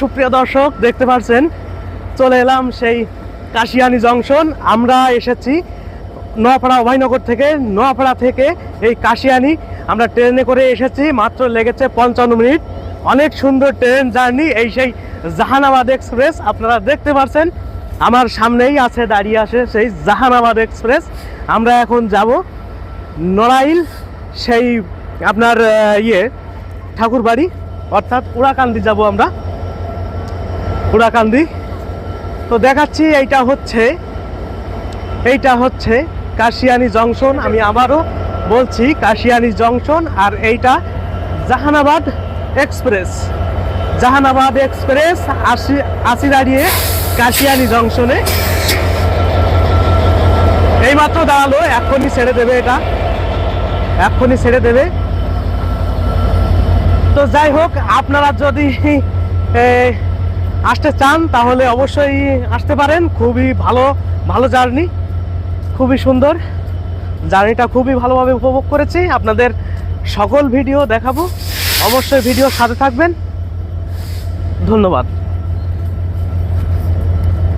সুপ্রিয় দর্শক, দেখতে পাচ্ছেন চলে এলাম সেই কাশিয়ানী জংশন। আমরা এসেছি নোয়াপাড়া অভয়নগর থেকে। নোয়াপাড়া থেকে এই কাশিয়ানী আমরা ট্রেনে করে এসেছি, মাত্র লেগেছে 55 মিনিট। অনেক সুন্দর ট্রেন জার্নি, এই সেই জাহানাবাদ এক্সপ্রেস। আপনারা দেখতে পাচ্ছেন আমার সামনেই আছে, দাঁড়িয়ে আছে সেই জাহানাবাদ এক্সপ্রেস। আমরা এখন যাব নড়াইল, সেই আপনার ঠাকুরবাড়ি অর্থাৎ উড়াকান্দি যাব আমরা, উড়াকান্দি। তো দেখাচ্ছি এইটা হচ্ছে কাশিয়ানী জংশন। আমি আবারও বলছি কাশিয়ানী জংশন, আর এইটা জাহানাবাদ এক্সপ্রেস। জাহানাবাদ এক্সপ্রেস আসি দাঁড়িয়ে কাশিয়ানী জংশনে। এইমাত্র দাঁড়ালো, এখনই ছেড়ে দেবে, এটা এখনই ছেড়ে দেবে। তো যাই হোক, আপনারা যদি আসতে চান তাহলে অবশ্যই আসতে পারেন। খুবই ভালো জার্নি, খুবই সুন্দর জার্নিটা, খুবই ভালোভাবে উপভোগ করেছি। আপনাদের সকল ভিডিও দেখাবো, অবশ্যই ভিডিওর সাথে থাকবেন। ধন্যবাদ।